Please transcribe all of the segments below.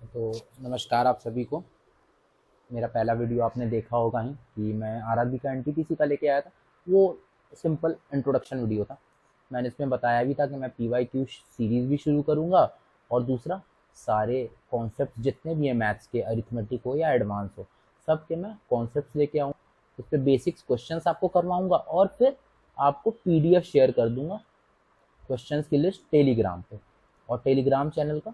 तो नमस्कार आप सभी को। मेरा पहला वीडियो आपने देखा होगा ही कि मैं आरआरबी का एनटीपीसी का लेके आया था। वो सिंपल इंट्रोडक्शन वीडियो था। मैंने इसमें बताया भी था कि मैं पीवाईक्यू सीरीज़ भी शुरू करूँगा और दूसरा सारे कॉन्सेप्ट जितने भी हैं मैथ्स के, अरिथमेटिक हो या एडवांस हो, सब के मैं कॉन्सेप्ट लेके आऊँ। उस पर बेसिक्स क्वेश्चंस आपको करवाऊँगा और फिर आपको पीडीएफ शेयर कर दूँगा क्वेश्चंस की लिस्ट टेलीग्राम पे। और टेलीग्राम चैनल का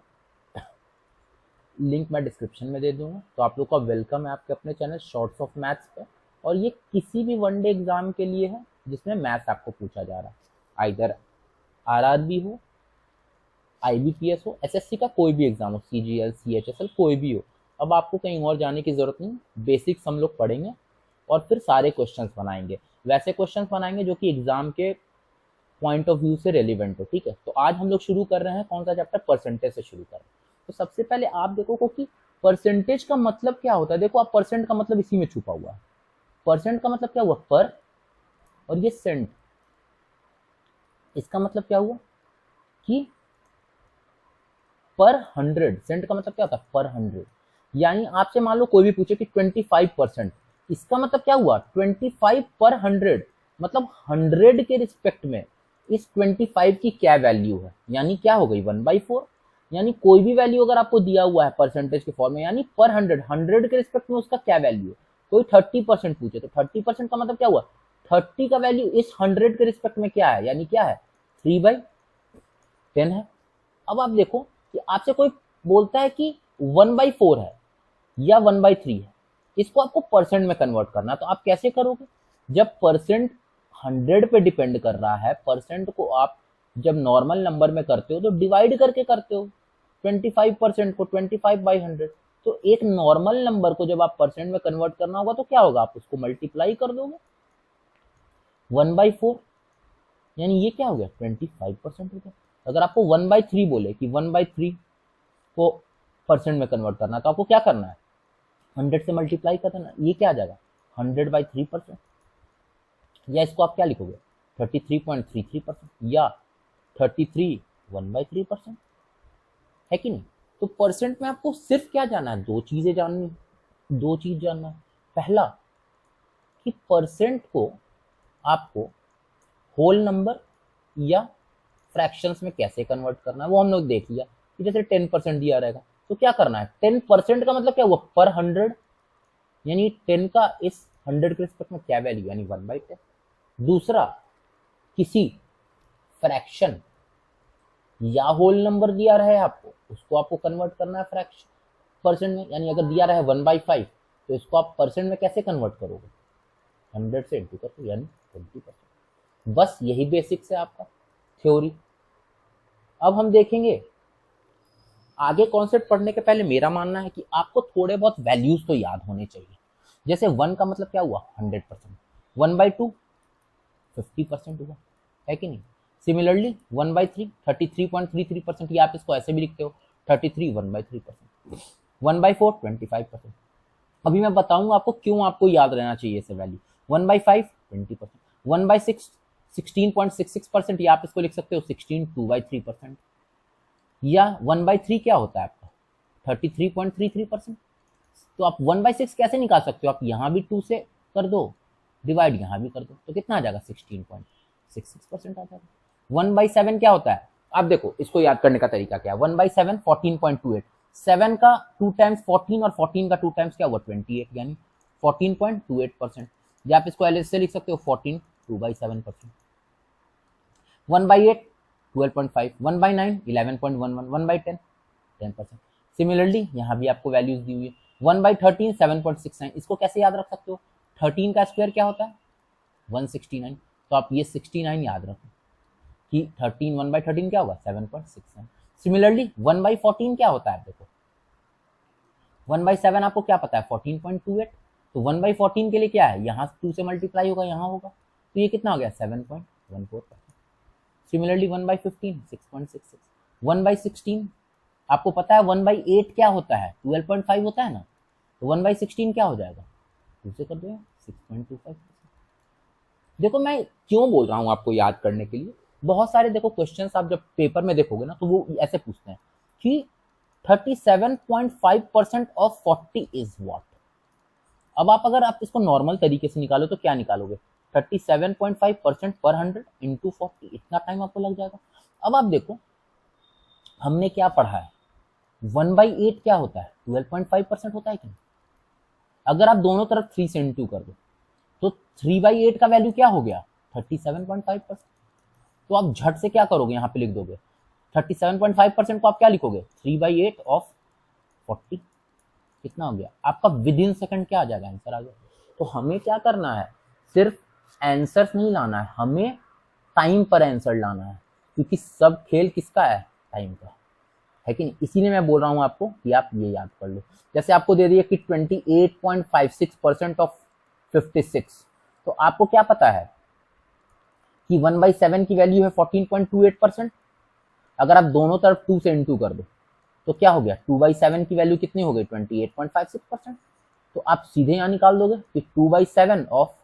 लिंक मैं डिस्क्रिप्शन में दे दूंगा। तो आप लोग का वेलकम है आपके अपने चैनल शॉर्ट्स ऑफ मैथ्स पे। और ये किसी भी वनडे एग्जाम के लिए है जिसमें मैथ्स आपको पूछा जा रहा है, आइदर आरआरबी हो, आईबीपीएस हो, एसएससी का कोई भी एग्जाम हो, सीजीएल, सीएचएसएल, कोई भी हो। अब आपको कहीं और जाने की जरूरत नहीं, बेसिक्स हम लोग पढ़ेंगे और फिर सारे क्वेश्चंस बनाएंगे। वैसे क्वेश्चंस बनाएंगे जो कि एग्जाम के पॉइंट ऑफ व्यू से रेलिवेंट हो। ठीक है, तो आज हम लोग शुरू कर रहे हैं कौन सा चैप्टर, परसेंटेज से शुरू कर रहे हैं। तो सबसे पहले आप देखो कि परसेंटेज का मतलब क्या होता है। देखो आप, परसेंट का मतलब इसी में छुपा हुआ है। परसेंट का मतलब क्या हुआ, पर, और ये सेंट, इसका मतलब क्या हुआ कि पर हंड्रेड। सेंट का मतलब क्या होता है, पर हंड्रेड। यानी आपसे मान लो कोई भी पूछे कि 25%, इसका मतलब क्या हुआ, 25 पर हंड्रेड। मतलब 100 के रिस्पेक्ट में इस 25 की क्या वैल्यू है, यानी क्या हो गई 1/4। यानी कोई भी वैल्यू अगर आपको दिया हुआ है परसेंटेज के फॉर्म में, यानी पर हंड्रेड, 100 के रिस्पेक्ट में उसका क्या वैल्यू है। कोई 30% पूछे तो 30% का मतलब क्या हुआ, 30 का वैल्यू इस 100 के रिस्पेक्ट में क्या है, यानी क्या है, 3/10 है। अब आप देखो कि आपसे कोई बोलता है कि 1/4 है या 1/3 है, इसको आपको परसेंट में कन्वर्ट करना है। तो आप कैसे करोगे, जब परसेंट 100 पे डिपेंड कर रहा है, परसेंट को आप जब नॉर्मल नंबर में करते हो तो डिवाइड करके करते हो। 25% को 25/100। तो एक नॉर्मल नंबर को जब आप परसेंट में कन्वर्ट करना होगा तो क्या होगा, आप उसको मल्टीप्लाई कर दोगे 1/4। यानी ये क्या हो गया, 25% हो गया। अगर आपको 1/3 बोले कि 1/3 को परसेंट में कन्वर्ट करना है तो आपको क्या करना है, 100 से मल्टीप्लाई कर देना। ये क्या आ जाएगा, 100/3%। या इसको आप क्या लिखोगे, 33.33%, या 33 1/3%, है कि नहीं। तो परसेंट में आपको सिर्फ क्या जानना है, दो चीजें जाननी, दो चीज जानना है। पहला कि परसेंट को आपको होल नंबर या फ्रैक्शंस में कैसे कन्वर्ट करना है, वो हम लोग देख लिया कि जैसे 10% दिया रहेगा तो क्या करना है, 10% का मतलब क्या हुआ, पर 100। यानी 10 का इस 100 के रिस्पेक्ट में क्या वैल्यू, यानी 1/10। दूसरा, किसी फ्रैक्शन या होल नंबर दिया रहे आपको, उसको आपको कन्वर्ट करना है फ्रैक्शन परसेंट में। यानी अगर दिया रहे 1/5 तो इसको आप परसेंट में कैसे कन्वर्ट करोगे, 100 से इंटू करो, यानी 20%। बस यही बेसिक्स है आपका थ्योरी। अब हम देखेंगे आगे कॉन्सेप्ट पढ़ने के पहले मेरा मानना है कि आपको थोड़े बहुत वैल्यूज तो याद होने चाहिए। जैसे 1 का मतलब क्या हुआ, 100%। 1/2 50% हुआ, है कि नहीं। सिमिलरली 1/3 33.33%, या आप इसको ऐसे भी लिखते हो 33 1/3%। 1/4 25%। अभी मैं बताऊंगा आपको क्यों आपको याद रहना चाहिए ऐसे वैल्यू। 1/5 20%। 1/6 16.66%, या आप इसको लिख सकते हो 16 2/3%। या 1/3 क्या होता है आपका, 33.33%। तो आप 1/6 कैसे निकाल सकते हो, आप यहाँ भी 2 से कर दो डिवाइड, यहाँ भी कर दो, तो कितना आ जाएगा, 16.66% आ जाएगा। 1/7 क्या होता है, आप देखो इसको याद करने का तरीका क्या है। 1/7 14.28, 7 का 2 टाइम्स 14 और 14 का 2 टाइम्स क्या हुआ, 28, यानी 14.28%। या आप इसको एल से लिख सकते हो 14 2/7%। 1/8 12.5, 1/9 11.11, 1/10 10%। सिमिलरली यहाँ भी आपको वैल्यूज दी हुई है। 1/13 7.69, इसको कैसे याद रख सकते हो, 13 का स्क्वायर क्या होता है 169। तो आप ये 69 याद रखो कि 13 1/13 क्या होगा 7.69। सिमिलरली 1/14 क्या होता है, देखो 1/7 आपको क्या पता है 14.28। तो 1/14 के लिए क्या है, यहाँ 2 से मल्टीप्लाई होगा, यहाँ होगा, तो ये कितना हो गया 7.14%। सिमिलरली 1/15 6.66। 1/16 आपको पता है 1/8 क्या होता है 12.5 होता है ना, तो 1/16 क्या हो जाएगा, 2 से कर दो 6.25। देखो मैं क्यों बोल रहा हूँ आपको याद करने के लिए। बहुत सारे देखो क्वेश्चंस आप जब पेपर में देखोगे ना तो वो ऐसे पूछते हैं कि 37.5% ऑफ 40 इज व्हाट। अब आप अगर आप इसको नॉर्मल तरीके से निकालो तो क्या निकालोगे, 37.5% पर 100 इंटू 40, इतना टाइम आपको लग जाएगा। अब आप देखो हमने क्या पढ़ा है, 1/8 क्या होता है, 12.5% होता है कि नहीं। अगर आप दोनों तरफ 3 से इंटू कर दो तो 3/8 का वैल्यू क्या हो गया, 37.5%। तो आप झट से क्या करोगे, यहाँ पे लिख दोगे 37.5% को आप क्या लिखोगे, 3/8 ऑफ 40, कितना हो गया आपका, विद इन सेकंड क्या आ जाएगा, आंसर आ गया। तो हमें क्या करना है, सिर्फ आंसर्स नहीं लाना है, हमें टाइम पर आंसर लाना है, क्योंकि सब खेल किसका है, टाइम का है कि नहीं। इसीलिए मैं बोल रहा हूं आपको कि आप ये याद कर लो। जैसे आपको दे दिया कि 28.56% ऑफ 56, तो आपको क्या पता है कि 1/7 की वैल्यू है 14.28%। अगर आप दोनों तरफ 2 से इंटू कर दो तो क्या हो गया, 2/7 की वैल्यू कितनी हो गई, 28.56%। तो आप सीधे यहाँ निकाल दोगे कि 2/7 ऑफ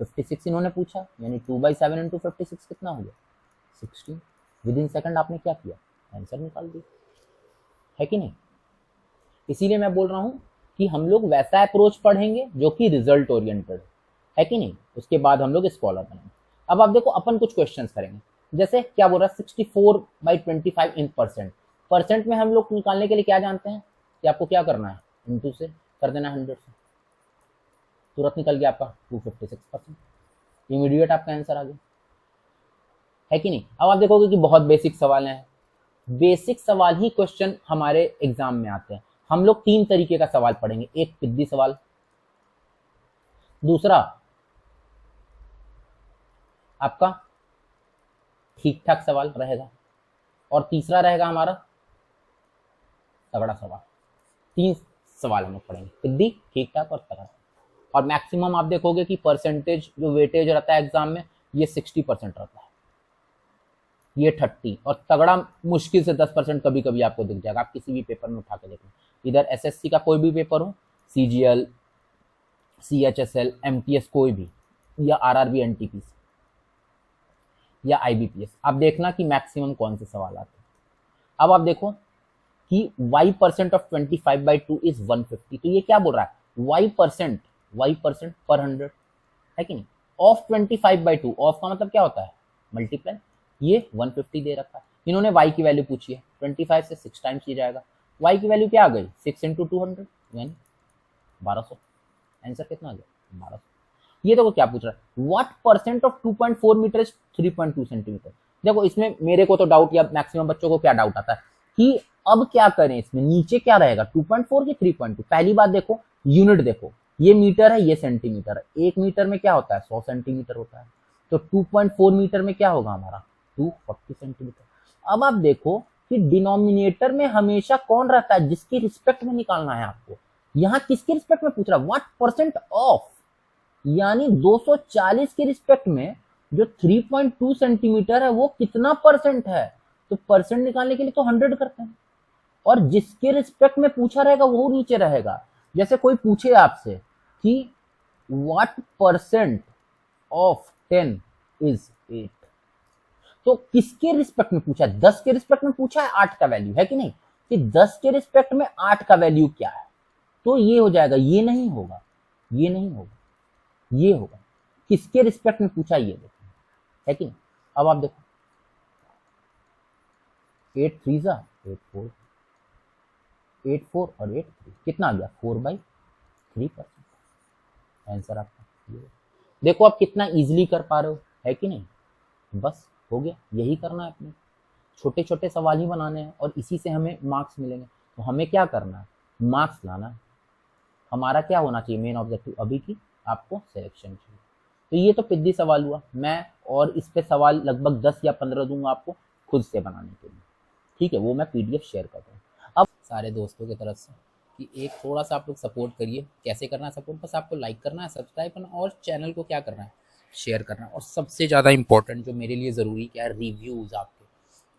56 इन्होंने पूछा, यानी 2/7 इंटू 56 कितना हो गया, 16। विद इन सेकंड आपने क्या किया, आंसर निकाल दिया, है कि नहीं। इसीलिए मैं बोल रहा हूं कि हम लोग वैसा अप्रोच पढ़ेंगे जो कि रिजल्ट ओरिएंटेड है कि नहीं, उसके बाद हम लोग स्कॉलर बनेंगे। अब आप देखो अपन कुछ क्वेश्चंस करेंगे, जैसे क्या बोल रहा है 64/25 इन परसेंट। परसेंट में हम लोग निकालने के लिए क्या जानते हैं कि आपको क्या करना है, इंटू से कर देना 100 से, तुरंत निकल गया आपका 256%, इमीडिएट आपका आंसर आ गया, है कि नहीं। अब आप देखोगे कि बहुत बेसिक सवाल हैं, बेसिक सवाल ही क्वेश्चन हमारे एग्जाम में आते हैं। हम लोग 3 तरीके का सवाल पढ़ेंगे, एक पिद्दी सवाल, दूसरा आपका ठीक ठाक सवाल रहेगा, और तीसरा रहेगा हमारा तगड़ा सवाल। 3 सवाल हम लोग पढ़ेंगे, पिद्दी, ठीक ठाक और तगड़ा। और मैक्सिमम आप देखोगे कि परसेंटेज जो वेटेज रहता है एग्जाम में, ये 60% रहता है, ये 30, और तगड़ा मुश्किल से 10% कभी कभी आपको दिख जाएगा। आप किसी भी पेपर में उठा के देखें, इधर एसएससी का कोई भी पेपर हो, सीजीएल, सीएचएसएल, एमटीएस, कोई भी, या आरआरबी, एनटीपीसी या आईबीपीएस, आप देखना कि मैक्सिमम कौन से सवाल आते हैं। अब आप देखो कि y% ऑफ 25/2 इज 150, तो ये क्या बोल रहा है, y% पर 100, है कि नहीं। ऑफ 25/2, ऑफ का मतलब क्या होता है, मल्टीप्लाई, ये 150 दे रखा है। इन्होंने y की वैल्यू पूछी है, 25 से 6 टाइम्स की जाएगा, y की वैल्यू क्या आ गई, 6 इंटू 200 यानी 1200, आंसर कितना आ गया, 1200। ये देखो क्या पूछ रहा है, what percent of 2.4 metre is 3.2 centimetre. देखो इसमें मेरे को तो डाउट, या मैक्सिमम बच्चों को क्या डाउट आता है कि अब क्या करें, इसमें नीचे क्या रहेगा, 2.4 की 3.2। पहली बात देखो, यूनिट देखो, ये मीटर है, ये सेंटीमीटर है, 1 मीटर में क्या होता है, 100 सेंटीमीटर होता है, तो 2.4 मीटर में क्या होगा हमारा, 240 सेंटीमीटर। अब आप देखो कि डिनोमिनेटर में हमेशा कौन रहता है, जिसकी रिस्पेक्ट में निकालना है आपको। यहाँ किसके रिस्पेक्ट में पूछ रहा है, व्हाट परसेंट ऑफ, यानी 240 के रिस्पेक्ट में जो 3.2 सेंटीमीटर है वो कितना परसेंट है। तो परसेंट निकालने के लिए तो 100 करते हैं, और जिसके रिस्पेक्ट में पूछा रहेगा वो नीचे रहेगा। जैसे कोई पूछे आपसे कि व्हाट परसेंट ऑफ 10 इज 8, तो किसके रिस्पेक्ट में पूछा है, 10 के रिस्पेक्ट में पूछा है, 8 का वैल्यू है कि नहीं, कि 10 के रिस्पेक्ट में 8 का वैल्यू क्या है, तो ये हो जाएगा, ये नहीं होगा, ये नहीं होगा, ये होगा। किसके रिस्पेक्ट में पूछा, ये देखो, है कि नहीं। अब आप देखो 8 3 जा 8 4, 8 4 और 8 3 कितना आ गया, 4/3%, आंसर आपका। देखो आप कितना इजीली कर पा रहे हो, है कि नहीं। बस हो गया, यही करना है अपने, छोटे छोटे सवाल ही बनाने हैं और इसी से हमें मार्क्स मिलेंगे। तो हमें क्या करना है, मार्क्स लाना है। हमारा क्या होना चाहिए, मेन ऑब्जेक्टिव अभी की आपको सिलेक्शन चाहिए। तो ये तो पिद्दी सवाल हुआ, मैं और इस पे सवाल लगभग 10 या 15 दूंगा आपको खुद से बनाने के लिए, ठीक है, वो मैं पीडीएफ शेयर कर दूँ। अब सारे दोस्तों की तरफ से कि एक थोड़ा सा आप लोग सपोर्ट करिए। कैसे करना है सपोर्ट, बस आपको लाइक करना है, सब्सक्राइब करना, और चैनल को क्या करना है, शेयर करना है। और सबसे ज़्यादा इंपॉर्टेंट जो मेरे लिए ज़रूरी क्या है, रिव्यूज़ आपके,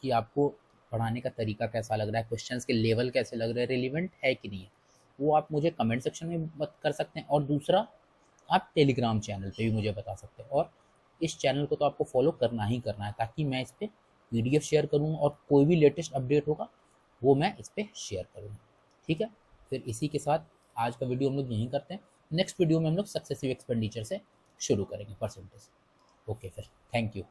कि आपको पढ़ाने का तरीका कैसा लग रहा है, क्वेश्चंस के लेवल कैसे लग रहे हैं, रिलेवेंट है कि नहीं है, वो आप मुझे कमेंट सेक्शन में कर सकते हैं। और दूसरा, आप टेलीग्राम चैनल पे भी मुझे बता सकते हैं। और इस चैनल को तो आपको फॉलो करना ही करना है, ताकि मैं इस पर पीडीएफ शेयर करूँ और कोई भी लेटेस्ट अपडेट होगा वो मैं इस पर शेयर करूँगा। ठीक है, फिर इसी के साथ आज का वीडियो हम लोग यहीं करते हैं। नेक्स्ट वीडियो में हम लोग सक्सेसिव एक्सपेंडिचर से शुरू करेंगे परसेंटेज। ओके, फिर थैंक यू।